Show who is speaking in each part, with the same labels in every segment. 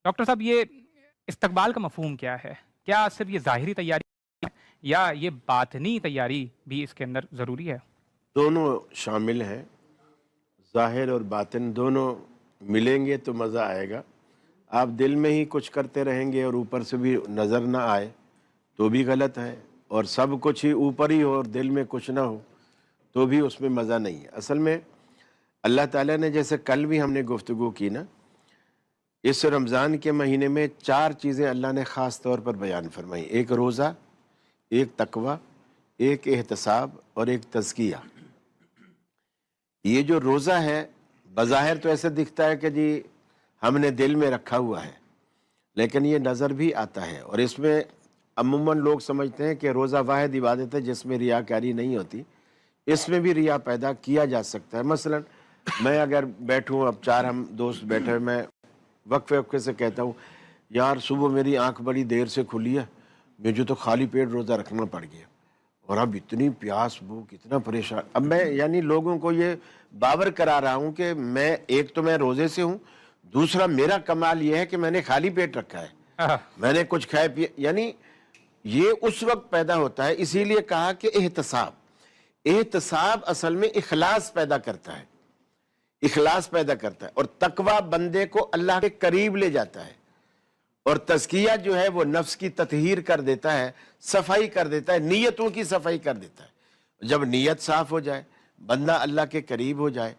Speaker 1: Doctor صاحب یہ استقبال کا مفہوم کیا ہے؟ کیا صرف یہ ظاہری تیاری ہے یا یہ باطنی تیاری بھی اس کے اندر ضروری ہے؟
Speaker 2: دونوں شامل ہیں، ظاہر اور باطن دونوں ملیں گے تو مزہ آئے گا۔ آپ دل میں ہی کچھ کرتے رہیں گے اور اوپر سے بھی نظر نہ آئے تو بھی غلط ہے، اور سب کچھ ہی اوپر ہی ہو اور دل میں کچھ نہ ہو تو بھی اس میں مزہ نہیں ہے۔ اصل میں اللہ تعالیٰ نے، جیسے کل بھی ہم نے گفتگو کی نا، اس رمضان کے مہینے میں 4 چیزیں اللہ نے خاص طور پر بیان فرمائی: ایک روزہ، ایک تقوی، ایک احتساب اور ایک تزکیہ۔ یہ جو روزہ ہے بظاہر تو ایسے دکھتا ہے کہ جی ہم نے دل میں رکھا ہوا ہے، لیکن یہ نظر بھی آتا ہے، اور اس میں عموماً لوگ سمجھتے ہیں کہ روزہ واحد عبادت ہے جس میں ریاکاری نہیں ہوتی۔ اس میں بھی ریا پیدا کیا جا سکتا ہے۔ مثلا میں اگر بیٹھوں، اب 4 ہم دوست بیٹھے، میں وقفے وقفے سے کہتا ہوں یار صبح میری آنکھ بڑی دیر سے کھلی ہے، مجھے تو خالی پیٹ روزہ رکھنا پڑ گیا، اور اب اتنی پیاس بھوک، اتنا پریشان۔ اب میں یعنی لوگوں کو یہ باور کرا رہا ہوں کہ میں ایک تو میں روزے سے ہوں، دوسرا میرا کمال یہ ہے کہ میں نے خالی پیٹ رکھا ہے، میں نے کچھ کھائے پیے۔ یعنی یہ اس وقت پیدا ہوتا ہے، اسی لیے کہا کہ احتساب اصل میں اخلاص پیدا کرتا ہے، اخلاص پیدا کرتا ہے، اور تقوی بندے کو اللہ کے قریب لے جاتا ہے، اور تزکیہ جو ہے وہ نفس کی تطہیر کر دیتا ہے، صفائی کر دیتا ہے، نیتوں کی صفائی کر دیتا ہے۔ جب نیت صاف ہو جائے، بندہ اللہ کے قریب ہو جائے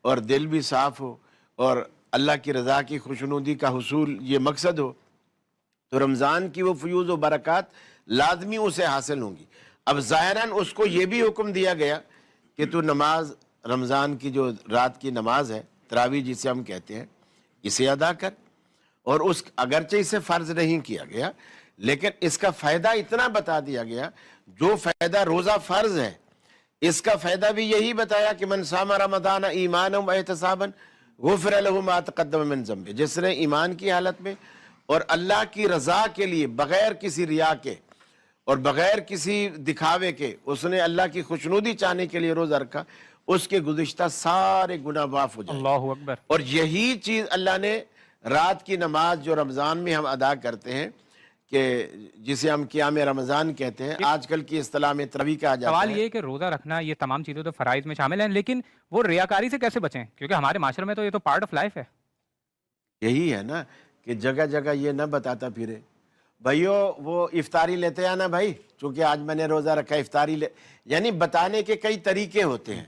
Speaker 2: اور دل بھی صاف ہو اور اللہ کی رضا کی خوشنودی کا حصول یہ مقصد ہو، تو رمضان کی وہ فیوز و برکات لازمی اسے حاصل ہوں گی۔ اب ظاہراً اس کو یہ بھی حکم دیا گیا کہ تو نماز، رمضان کی جو رات کی نماز ہے تراویح جسے ہم کہتے ہیں، اسے ادا کر، اور اس اگرچہ اسے فرض نہیں کیا گیا لیکن اس کا فائدہ اتنا بتا دیا گیا، جو فائدہ روزہ فرض ہے اس کا فائدہ بھی یہی بتایا کہ من صام رمضان ایمانا و احتسابا غفر له ما تقدم من ذنبه۔ جس نے ایمان کی حالت میں اور اللہ کی رضا کے لیے بغیر کسی ریا کے اور بغیر کسی دکھاوے کے اس نے اللہ کی خوشنودی چاہنے کے لیے روزہ رکھا، اس کے گزشتہ سارے گناہ معاف ہو جائیں۔
Speaker 1: اللہ اکبر۔
Speaker 2: اور یہی چیز اللہ نے رات کی نماز جو رمضان میں ہم ادا کرتے ہیں، کہ جسے ہم قیام رمضان کہتے ہیں، آج کل کی اصطلاح میں تراویح کہا جاتا
Speaker 1: سوال
Speaker 2: ہے۔
Speaker 1: یہ ہے کہ روزہ رکھنا یہ تمام چیزیں تو فرائض میں شامل ہیں، لیکن وہ ریاکاری سے کیسے بچیں؟ کیونکہ ہمارے معاشرے میں تو یہ تو پارٹ آف لائف ہے۔
Speaker 2: یہی ہے نا کہ جگہ جگہ یہ نہ بتاتا پھرے بھائیو وہ افطاری لیتے ہیں نا بھائی، چونکہ آج میں نے روزہ رکھا افطاری لے، یعنی بتانے کے کئی طریقے ہوتے ہیں،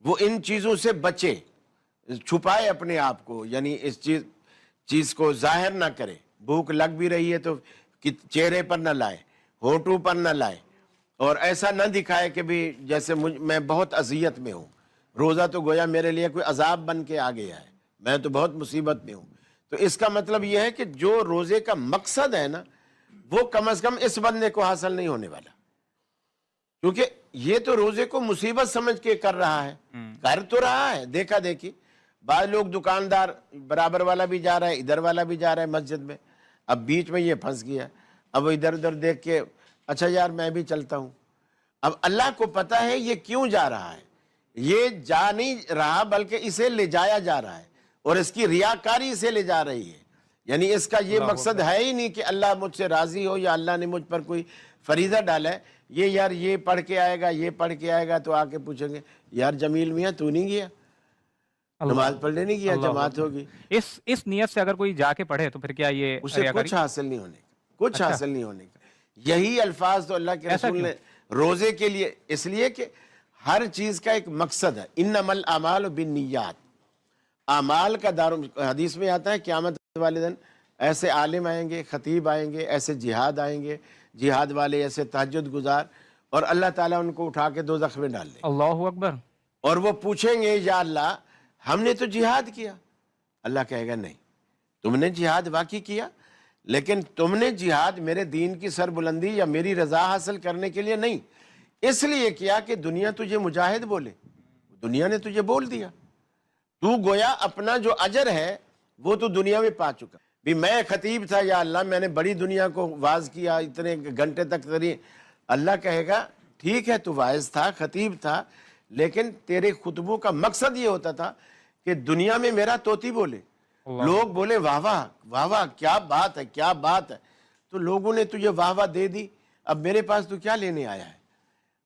Speaker 2: وہ ان چیزوں سے بچے، چھپائے اپنے آپ کو، یعنی اس چیز کو ظاہر نہ کرے۔ بھوک لگ بھی رہی ہے تو چہرے پر نہ لائے، ہونٹوں پر نہ لائے، اور ایسا نہ دکھائے کہ بھی جیسے میں بہت اذیت میں ہوں، روزہ تو گویا میرے لیے کوئی عذاب بن کے آ گیا ہے، میں تو بہت مصیبت میں ہوں۔ تو اس کا مطلب یہ ہے کہ جو روزے کا مقصد ہے نا، وہ کم از کم اس بندے کو حاصل نہیں ہونے والا، کیونکہ یہ تو روزے کو مصیبت سمجھ کے کر رہا ہے، کر تو رہا ہے دیکھا دیکھی۔ بعض لوگ دکاندار، برابر والا بھی جا رہا ہے، ادھر والا بھی جا رہا ہے مسجد میں، اب بیچ میں یہ پھنس گیا، اب ادھر ادھر دیکھ کے اچھا یار میں بھی چلتا ہوں۔ اب اللہ کو پتا ہے یہ کیوں جا رہا ہے، یہ جا نہیں رہا بلکہ اسے لے جایا جا رہا ہے، اور اس کی ریاکاری اسے لے جا رہی ہے۔ یعنی اس کا یہ مقصد ہے ہی نہیں کہ اللہ مجھ سے راضی ہو یا اللہ نے مجھ پر کوئی فریضہ ڈالا ہے۔ یہ یار یہ پڑھ کے آئے گا، یہ پڑھ کے آئے گا، تو آ کے پوچھیں گے یار جمیل میاں تو نہیں گیا، نماز پڑھنے نہیں گیا، جماعت ہوگی۔
Speaker 1: اس نیت سے اگر کوئی جا کے پڑھے تو پھر کیا یہ
Speaker 2: اسے
Speaker 1: ریاکاری؟
Speaker 2: کچھ حاصل نہیں ہونے کا، کچھ حاصل نہیں ہونے کا۔ یہی الفاظ تو اللہ کے رسول نے روزے کے لیے، اس لیے کہ ہر چیز کا ایک مقصد ہے، انما الاعمال بالنیات، اعمال کا حدیث میں آتا ہے قیامت والے دن ایسے عالم آئیں گے، خطیب آئیں گے، ایسے جہاد آئیں گے، جہاد والے ایسے تہجد گزار، اور اللہ تعالیٰ ان کو اٹھا کے دوزخ میں ڈال دے گا۔
Speaker 1: اللہ اکبر۔
Speaker 2: اور وہ پوچھیں گے یا اللہ ہم نے تو جہاد کیا، اللہ کہے گا نہیں، تم نے جہاد واقعی کیا، لیکن تم نے جہاد میرے دین کی سربلندی یا میری رضا حاصل کرنے کے لیے نہیں، اس لیے کیا کہ دنیا تجھے مجاہد بولے، دنیا نے تجھے بول دیا، تو گویا اپنا جو اجر ہے وہ تو دنیا میں پا چکا۔ بھی میں خطیب تھا یا اللہ میں نے بڑی دنیا کو واعظ کیا اتنے گھنٹے تک تری، اللہ کہے گا ٹھیک ہے تو واعظ تھا، خطیب تھا، لیکن تیرے خطبوں کا مقصد یہ ہوتا تھا کہ دنیا میں میرا طوطی بولے، لوگ بولے واہ واہ واہ واہ کیا بات ہے کیا بات ہے، تو لوگوں نے تجھے واہ واہ دے دی، اب میرے پاس تو کیا لینے آیا ہے؟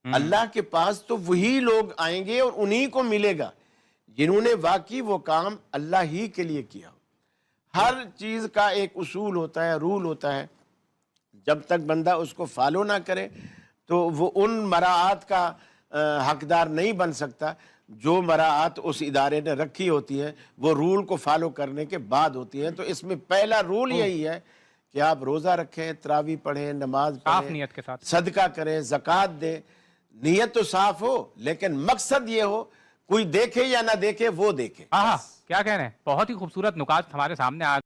Speaker 2: اللہ کے پاس تو وہی لوگ آئیں گے اور انہی کو ملے گا جنہوں نے واقعی وہ کام اللہ ہی کے لیے کیا ہو۔ ہر چیز کا ایک اصول ہوتا ہے، رول ہوتا ہے، جب تک بندہ اس کو فالو نہ کرے تو وہ ان مراعات کا حقدار نہیں بن سکتا جو مراعات اس ادارے نے رکھی ہوتی ہیں، وہ رول کو فالو کرنے کے بعد ہوتی ہیں۔ تو اس میں پہلا رول یہی ہے کہ آپ روزہ رکھیں، تراویح پڑھیں، نماز
Speaker 1: صاف
Speaker 2: پڑھیں،
Speaker 1: نیت کے ساتھ۔
Speaker 2: صدقہ کریں، زکوٰۃ دیں، نیت تو صاف ہو لیکن مقصد یہ ہو کوئی دیکھے یا نہ دیکھے وہ دیکھے۔
Speaker 1: ہاں کیا کہہ رہے ہیں، بہت ہی خوبصورت نکات ہمارے سامنے آ